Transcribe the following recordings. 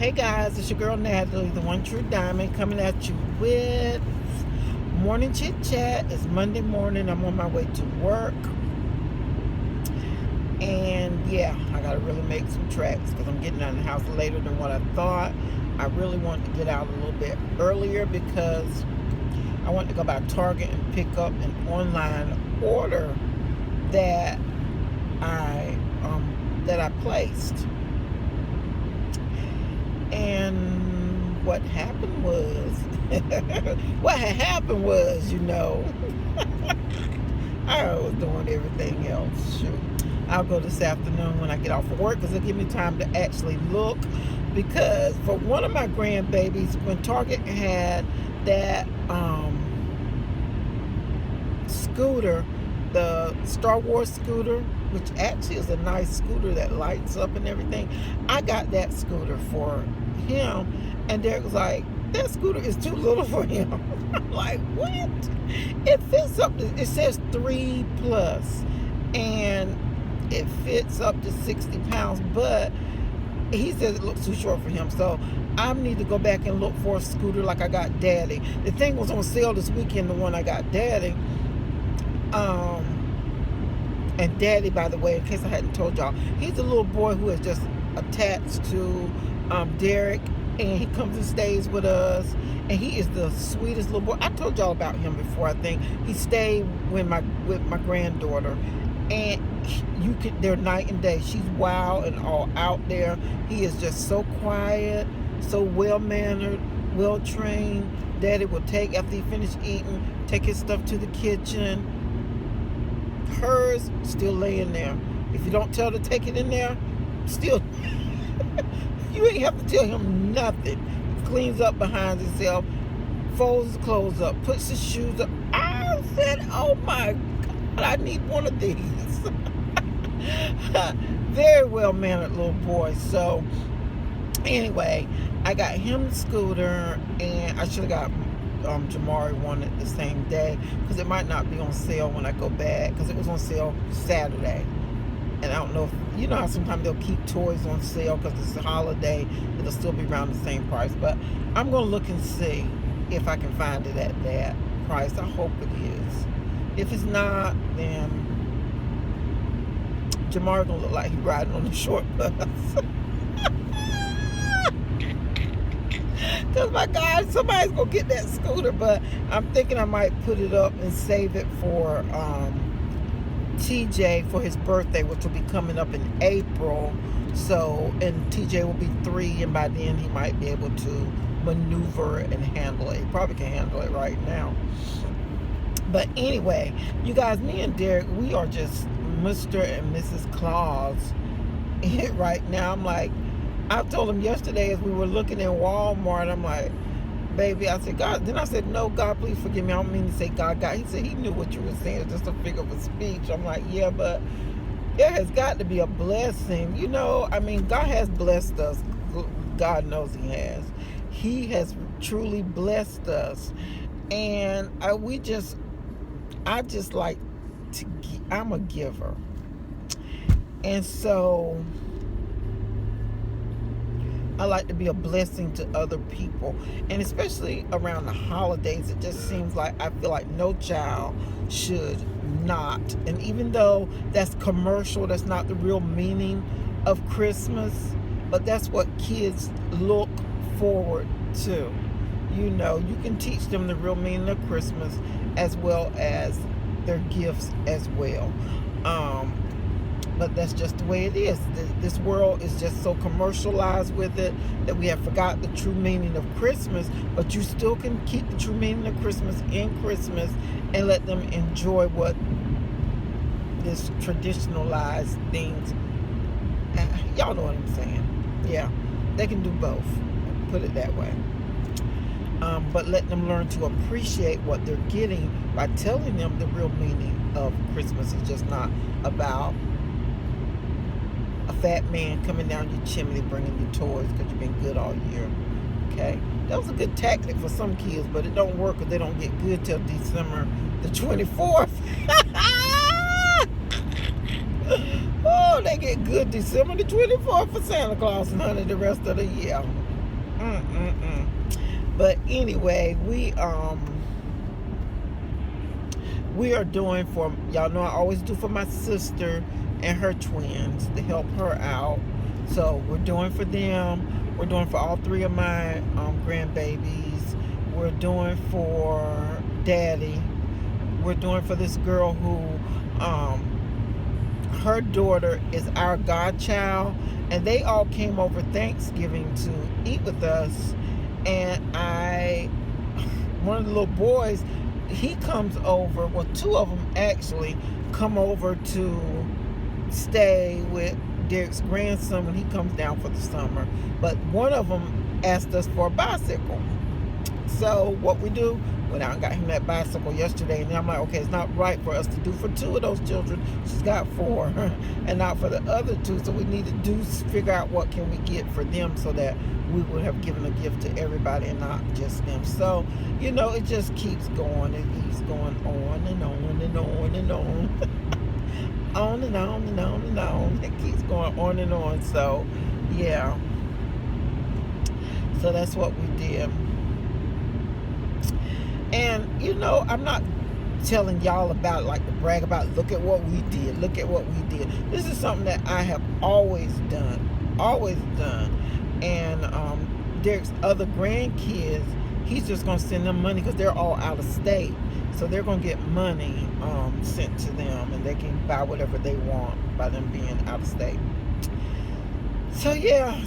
Hey guys, it's your girl Natalie, the one true diamond, coming at you with morning chit chat. It's Monday morning. I'm on my way to work, and yeah, I gotta really make some tracks because I'm getting out of the house later than what I thought. I really wanted to get out a little bit earlier because I want to go by Target and pick up an online order that I placed. And what happened was, I was doing everything else. Shoot, I'll go this afternoon when I get off of work because it'll give me time to actually look. Because for one of my grandbabies, when Target had that scooter, the Star Wars scooter, which actually is a nice scooter that lights up and everything, I got that scooter for him, and Derek was like, that scooter is too little for him. I'm like, what? It fits up to, it says 3 plus, and it fits up to 60 pounds, but he says it looks too short for him. So I need to go back and look for a scooter like I got Daddy. The thing was on sale this weekend, the one I got Daddy. And Daddy, by the way, in case I hadn't told y'all, he's a little boy who is just attached to Derek, and he comes and stays with us, and he is the sweetest little boy. I told y'all about him before, I think. He stayed with my granddaughter, and they're night and day. She's wild and all out there. He is just so quiet, so well-mannered, well-trained. Daddy will take, after he finished eating, take his stuff to the kitchen. Hers still laying there. If you don't tell her to take it in there, still you ain't have to tell him nothing. He cleans up behind himself, folds his clothes up, puts his shoes up. I said, oh my God, I need one of these. Very well mannered little boy. So anyway, I got him the scooter, and I should have got Jamari one at the same day because it might not be on sale when I go back, because it was on sale Saturday. And I don't know if you know how sometimes they'll keep toys on sale because it's a holiday, it'll still be around the same price. But I'm gonna look and see if I can find it at that price. I hope it is. If it's not, then Jamari gonna look like he's riding on the short bus. Because my God, somebody's going to get that scooter. But I'm thinking I might put it up and save it for TJ for his birthday, which will be coming up in April. So, and TJ will be 3, and by then he might be able to maneuver and handle it. He probably can handle it right now. But anyway, you guys, me and Derek, we are just Mr. and Mrs. Claus right now. I'm like, I told him yesterday as we were looking in Walmart, I'm like, baby, I said, God, then I said, no, God, please forgive me. I don't mean to say God. He said he knew what you were saying. It's just a figure of speech. I'm like, yeah, but there has got to be a blessing. You know, I mean, God has blessed us. God knows he has. He has truly blessed us. And I just like to give. I'm a giver. And so I like to be a blessing to other people, and especially around the holidays, it just seems like I feel like no child should not. And even though that's commercial, that's not the real meaning of Christmas, but that's what kids look forward to. You know, you can teach them the real meaning of Christmas as well as their gifts as well. But that's just the way it is. This world is just so commercialized with it that we have forgot the true meaning of Christmas. But you still can keep the true meaning of Christmas in Christmas and let them enjoy what this traditionalized things. Y'all know what I'm saying. Yeah, they can do both. Put it that way. But let them learn to appreciate what they're getting by telling them the real meaning of Christmas. It's just not about a fat man coming down your chimney bringing you toys because you've been good all year. Okay, that was a good tactic for some kids, but it don't work because they don't get good till December the 24th. Oh, they get good December the 24th for Santa Claus, and honey, the rest of the year. But anyway, we are doing for, y'all know I always do for my sister and her twins to help her out. So we're doing for them. We're doing for all three of my grandbabies. We're doing for Daddy. We're doing for this girl who, her daughter is our godchild, and they all came over Thanksgiving to eat with us. And one of the little boys, he comes over, well, two of them actually come over to stay with Derek's grandson when he comes down for the summer. But one of them asked us for a bicycle. So what we do, went out and got him that bicycle yesterday, and I'm like, okay, it's not right for us to do for two of those children. She's got four, and not for the other two. So we need to figure out what can we get for them so that we would have given a gift to everybody and not just them. So, it just keeps going. It keeps going on and on and on and on. On and on and on and on. It keeps going on and on. So, yeah. So that's what we did. And, I'm not telling y'all about, like, to brag about, look at what we did. Look at what we did. This is something that I have always done. Always done. And Derek's other grandkids, he's just going to send them money because they're all out of state. So they're going to get money sent to them, and they can buy whatever they want by them being out of state. So, yeah.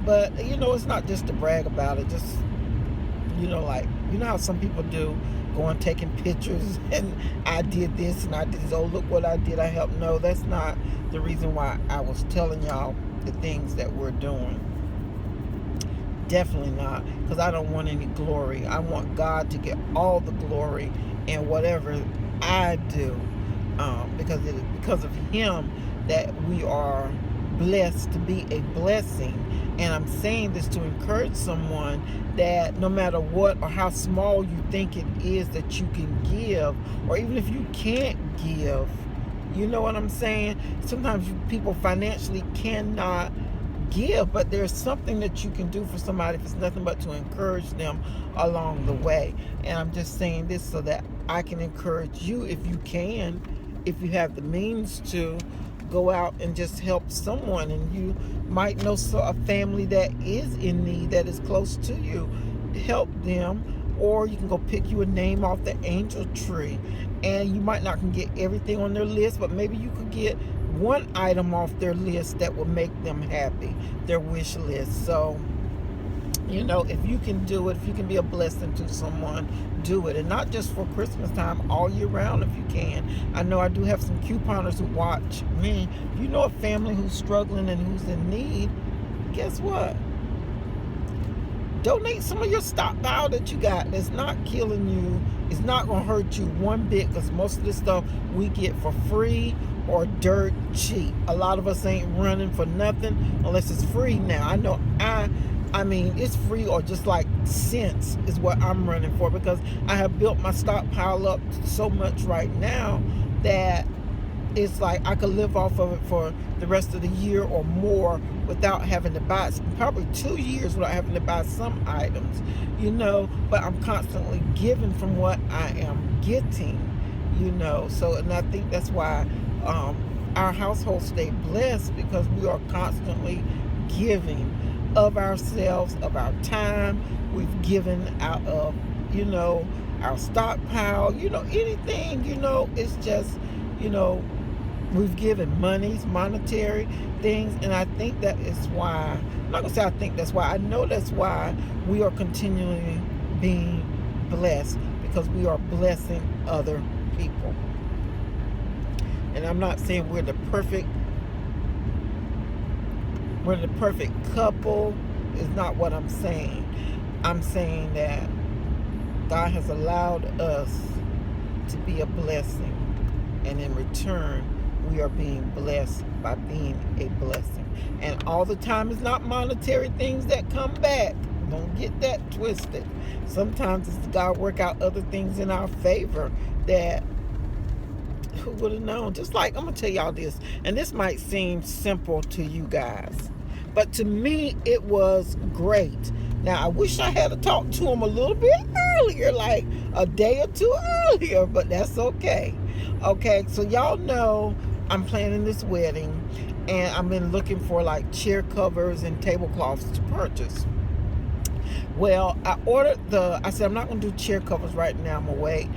But, it's not just to brag about it. Just, how some people do, going taking pictures, and I did this and I did this. Oh, look what I did. I helped. No, that's not the reason why I was telling y'all the things that we're doing. Definitely not, because I don't want any glory. I want God to get all the glory in whatever I do, because it is because of Him that we are blessed to be a blessing. And I'm saying this to encourage someone that no matter what or how small you think it is that you can give, or even if you can't give, you know what I'm saying? Sometimes people financially cannot give, but there's something that you can do for somebody if it's nothing but to encourage them along the way. And I'm just saying this so that I can encourage you, if you can, if you have the means to, go out and just help someone. And you might know a family that is in need, that is close to you. Help them. Or you can go pick you a name off the angel tree, and you might not can get everything on their list, but maybe you could get one item off their list that will make them happy, their wish list. So, if you can do it, if you can be a blessing to someone, do it. And not just for Christmas time, all year round if you can. I know I do have some couponers who watch me. If you know a family who's struggling and who's in need, guess what? Donate some of your stockpile that you got that's not killing you. It's not going to hurt you one bit, because most of this stuff we get for free or dirt cheap. A lot of us ain't running for nothing unless it's free now. I know I mean, it's free or just like cents is what I'm running for, because I have built my stockpile up so much right now that it's like I could live off of it for the rest of the year or more without having to buy, probably 2 years without having to buy some items, but I'm constantly giving from what I am getting, so, and I think that's why our household stay blessed, because we are constantly giving of ourselves, of our time. We've given out of, our stockpile, anything, it's just, we've given monies, monetary things. And I think that is why, I'm not gonna say I think that's why, I know that's why we are continually being blessed, because we are blessing other people. And I'm not saying we're the perfect couple, is not what I'm saying. I'm saying that God has allowed us to be a blessing, and in return we are being blessed by being a blessing. And all the time it's not monetary things that come back. Don't get that twisted. Sometimes it's God work out other things in our favor that Who would have known? Just like, I'm going to tell y'all this, and this might seem simple to you guys, but to me, it was great. Now, I wish I had talked to him a little bit earlier, like a day or two earlier, but that's okay. Okay, so y'all know I'm planning this wedding, and I've been looking for like chair covers and tablecloths to purchase. Well, I said I'm not going to do chair covers right now. I'm going to wait,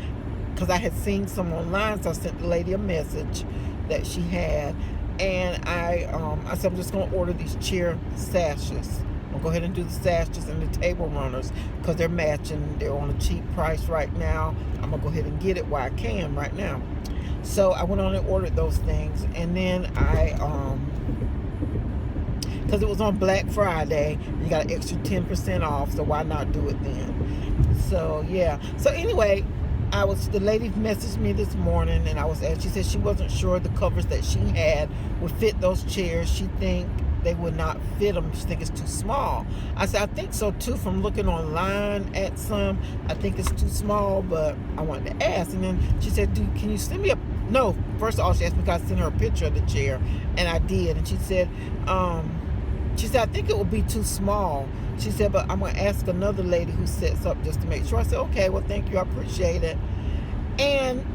because I had seen some online, so I sent the lady a message that she had, and I said I'm just going to order these chair sashes. I'm going to go ahead and do the sashes and the table runners, because they're matching. They're on a cheap price right now. I'm going to go ahead and get it while I can right now. So I went on and ordered those things, and then because it was on Black Friday, you got an extra 10% off, so why not do it then? So yeah. So anyway, the lady messaged me this morning, and I was asked, she said she wasn't sure the covers that she had would fit those chairs. She think they would not fit them. She think it's too small. I said, I think so too, from looking online at some. I think it's too small, but I wanted to ask. And then she said, can you send me no, first of all, she asked me if I sent her a picture of the chair, and I did. And she said, I think it would be too small. She said, but I'm going to ask another lady who sets up just to make sure. I said, okay, well, thank you. I appreciate it. And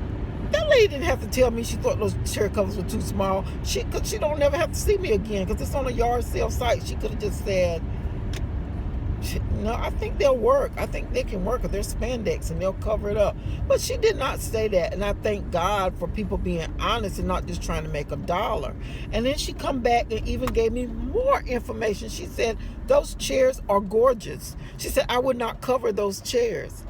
that lady didn't have to tell me she thought those chair covers were too small. Because she don't never have to see me again, because it's on a yard sale site. She could have just said, no, I think they'll work. I think they can work, because they're spandex and they'll cover it up. But she did not say that, and I thank God for people being honest and not just trying to make a dollar. And then she come back and even gave me more information. She said, those chairs are gorgeous. She said, I would not cover those chairs.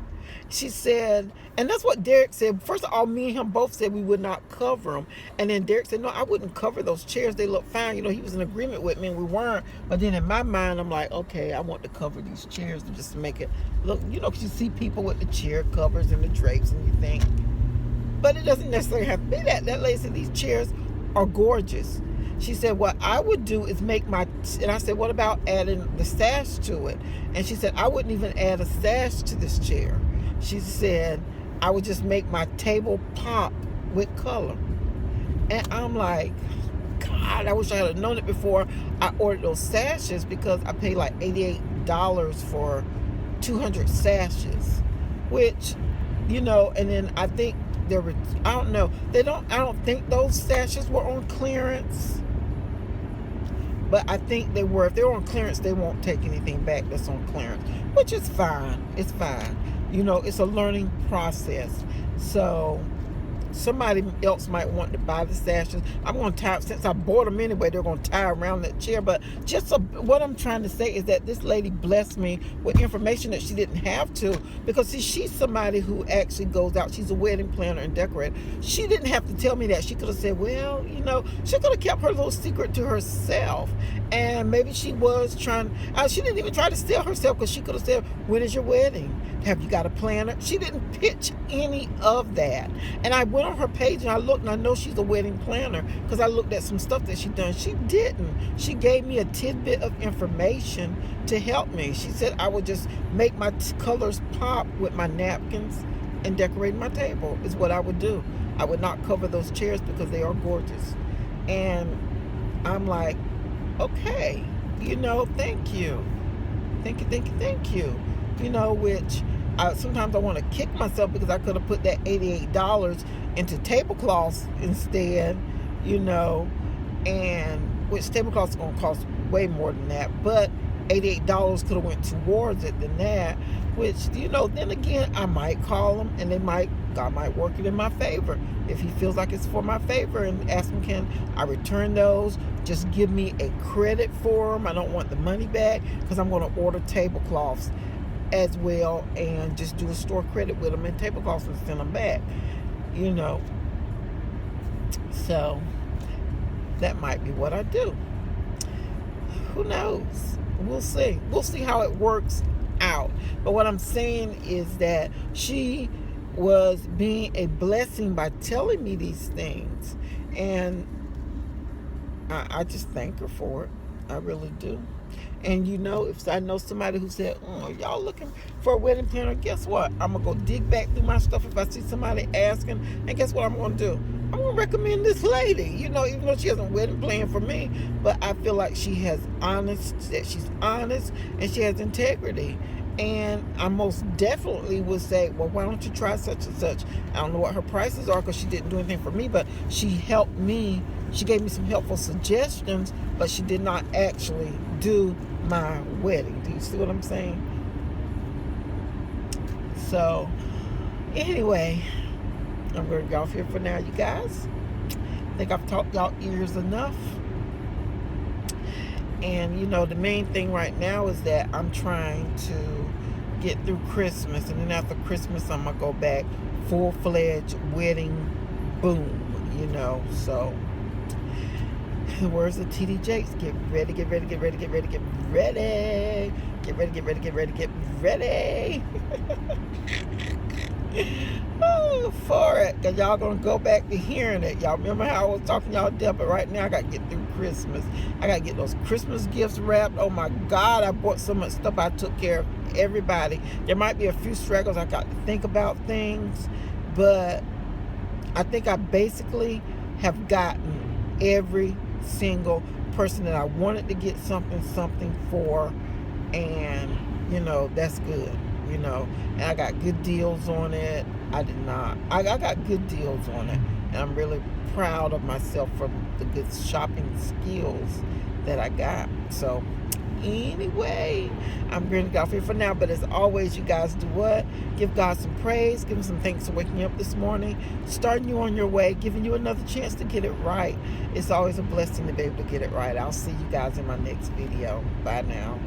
She said, and that's what Derek said. First of all, me and him both said we would not cover them. And then Derek said, no, I wouldn't cover those chairs. They look fine. You know, he was in agreement with me, and we weren't. But then in my mind, I'm like, okay, I want to cover these chairs to just make it look, you know, because you see people with the chair covers and the drapes, and you think, but it doesn't necessarily have to be that. That lady said, these chairs are gorgeous. She said, what I would do is and I said, what about adding the sash to it? And she said, I wouldn't even add a sash to this chair. She said, I would just make my table pop with color. And I'm like, God, I wish I had known it before I ordered those sashes, because I paid like $88 for 200 sashes, which, you know, and then I think I don't know. I don't think those sashes were on clearance, but I think they were. If they're on clearance, they won't take anything back that's on clearance, which is fine. It's fine. You know, it's a learning process. So somebody else might want to buy the sashes. I'm going to tie, since I bought them anyway, they're going to tie around that chair. But what I'm trying to say is that this lady blessed me with information that she didn't have to, because see, she's somebody who actually goes out. She's a wedding planner and decorator. She didn't have to tell me that. She could have said, well, you know, she could have kept her little secret to herself. And maybe she was trying, she didn't even try to sell herself, because she could have said, when is your wedding? Have you got a planner? She didn't pitch any of that. And I went on her page and I looked, and I know she's a wedding planner, because I looked at some stuff that she done. She didn't. She gave me a tidbit of information to help me. She said I would just make my colors pop with my napkins and decorate my table is what I would do. I would not cover those chairs because they are gorgeous. And I'm like, okay, you know, thank you. Thank you. You know, which sometimes I want to kick myself, because I could have put that $88 into tablecloths instead, you know, and which tablecloths are going to cost way more than that, but $88 could have went towards it than that, which, you know, then again, I might call them, and God might work it in my favor if he feels like it's for my favor, and ask him, can I return those? Just give me a credit for them. I don't want the money back, because I'm going to order tablecloths as well, and just do a store credit with them and tablecloths and send them back, you know. So that might be what I do. Who knows? We'll see how it works out. But what I'm saying is that she was being a blessing by telling me these things, and I just thank her for it. I really do. And you know, if I know somebody who said, y'all looking for a wedding planner, guess what? I'm going to go dig back through my stuff if I see somebody asking. And guess what I'm going to do? I'm gonna recommend this lady. You know, even though she has a wedding plan for me, but I feel like she's honest and she has integrity. And I most definitely would say, well, why don't you try such and such? I don't know what her prices are because she didn't do anything for me, but she helped me. She gave me some helpful suggestions, but she did not actually do my wedding. Do you see what I'm saying? So, anyway, I'm going to get off here for now, you guys. I think I've talked y'all ears enough. And, you know, the main thing right now is that I'm trying to get through Christmas. And then after Christmas, I'm going to go back full-fledged wedding boom, you know. So, the words of T.D. Jakes, get ready, get ready, get ready, get ready, get ready. Get ready, get ready, get ready, get ready. Oh, for it, because y'all going to go back to hearing it. Y'all remember how I was talking y'all deaf, but right now I got to get through Christmas. I got to get those Christmas gifts wrapped. Oh, my God, I bought so much stuff. I took care of everybody. There might be a few struggles. I got to think about things, but I think I basically have gotten every single person that I wanted to get something for, and, you know, that's good. You know, and I got good deals on it. I got good deals on it, and I'm really proud of myself for the good shopping skills that I got. So anyway, I'm going to get off here for now, but as always, you guys do what? Give God some praise, give him some thanks for waking you up this morning, starting you on your way, giving you another chance to get it right. It's always a blessing to be able to get it right. I'll see you guys in my next video. Bye now.